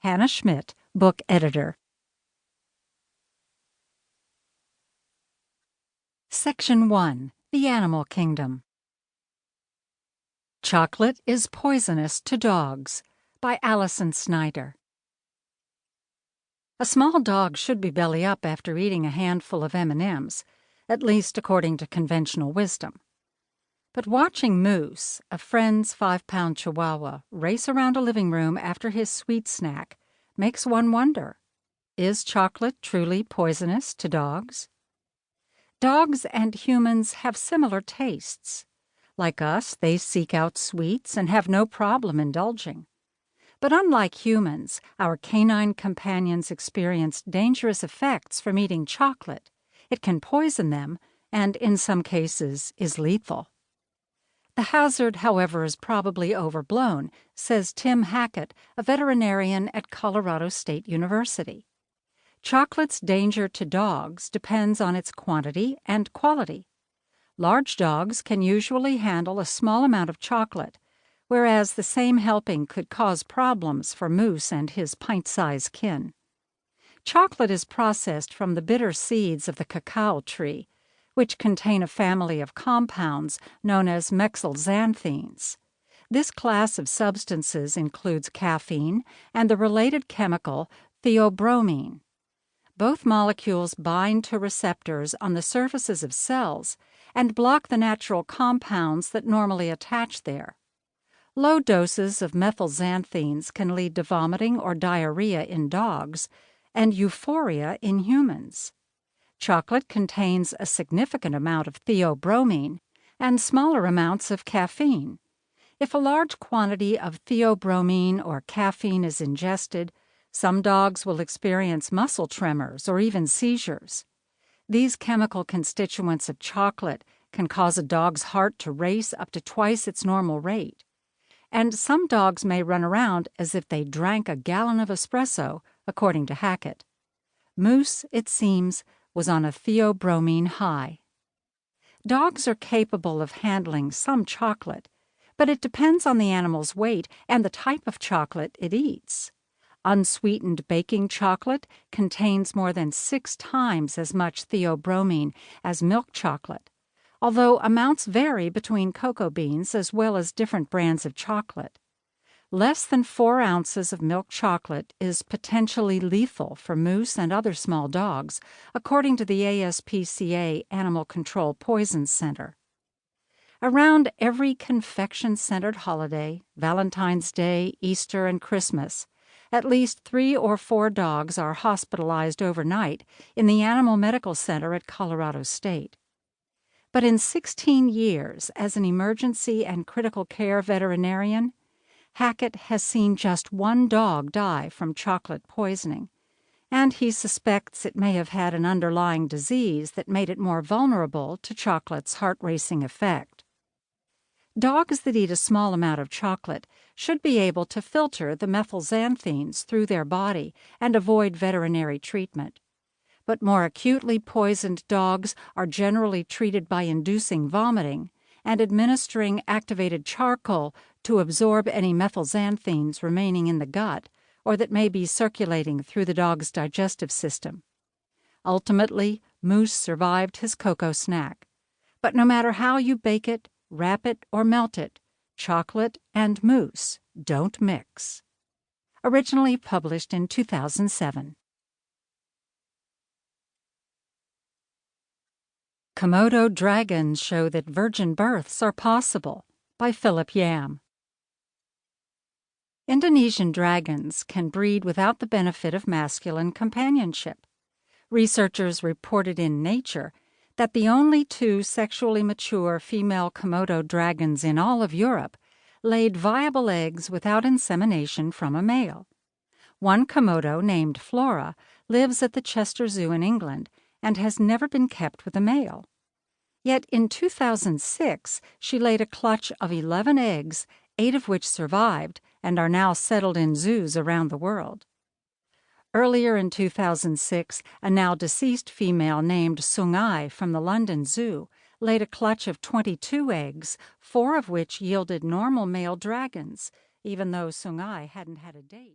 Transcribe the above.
Hannah Schmidt, book editor. Section 1. The Animal Kingdom. Chocolate is Poisonous to Dogs by Allison Snyder. A small dog should be belly up after eating a handful of M&Ms, at least according to conventional wisdom. But watching Moose, a friend's 5-pound Chihuahua, race around a living room after his sweet snack makes one wonder, is chocolate truly poisonous to dogs? Dogs and humans have similar tastes. Like us, they seek out sweets and have no problem indulging. But unlike humans, our canine companions experience dangerous effects from eating chocolate. It can poison them, and in some cases is lethal. The hazard, however, is probably overblown, says Tim Hackett, a veterinarian at Colorado State University. Chocolate's danger to dogs depends on its quantity and quality. Large dogs can usually handle a small amount of chocolate, whereas the same helping could cause problems for Moose and his pint-sized kin. Chocolate is processed from the bitter seeds of the cacao tree, which contain a family of compounds known as methylxanthines. This class of substances includes caffeine and the related chemical theobromine. Both molecules bind to receptors on the surfaces of cells and block the natural compounds that normally attach there. Low doses of methylxanthines can lead to vomiting or diarrhea in dogs and euphoria in humans. Chocolate contains a significant amount of theobromine and smaller amounts of caffeine. If a large quantity of theobromine or caffeine is ingested, some dogs will experience muscle tremors or even seizures. These chemical constituents of chocolate can cause a dog's heart to race up to twice its normal rate. And some dogs may run around as if they drank a gallon of espresso, according to Hackett. Moose, it seems, was on a theobromine high. Dogs are capable of handling some chocolate, but it depends on the animal's weight and the type of chocolate it eats. Unsweetened baking chocolate contains more than 6 times as much theobromine as milk chocolate, although amounts vary between cocoa beans as well as different brands of chocolate. Less than 4 ounces of milk chocolate is potentially lethal for Moose and other small dogs, according to the ASPCA Animal Control Poison Center. Around every confection-centered holiday, Valentine's Day, Easter, and Christmas, at least 3 or 4 dogs are hospitalized overnight in the Animal Medical Center at Colorado State. But in 16 years as an emergency and critical care veterinarian, Hackett has seen just 1 dog die from chocolate poisoning, and he suspects it may have had an underlying disease that made it more vulnerable to chocolate's heart-racing effect. Dogs that eat a small amount of chocolate should be able to filter the methylxanthines through their body and avoid veterinary treatment. But more acutely poisoned dogs are generally treated by inducing vomiting and administering activated charcoal to absorb any methylxanthines remaining in the gut or that may be circulating through the dog's digestive system. Ultimately, Moose survived his cocoa snack. But no matter how you bake it, wrap it, or melt it, chocolate and Moose don't mix. Originally published in 2007. Komodo dragons show that virgin births are possible, by Philip Yam. Indonesian dragons can breed without the benefit of masculine companionship. Researchers reported in Nature that the only 2 sexually mature female Komodo dragons in all of Europe laid viable eggs without insemination from a male. One Komodo, named Flora, lives at the Chester Zoo in England and has never been kept with a male. Yet in 2006, she laid a clutch of 11 eggs, 8 of which survived and are now settled in zoos around the world. Earlier in 2006, a now-deceased female named Sungai from the London Zoo laid a clutch of 22 eggs, 4 of which yielded normal male dragons, even though Sungai hadn't had a date.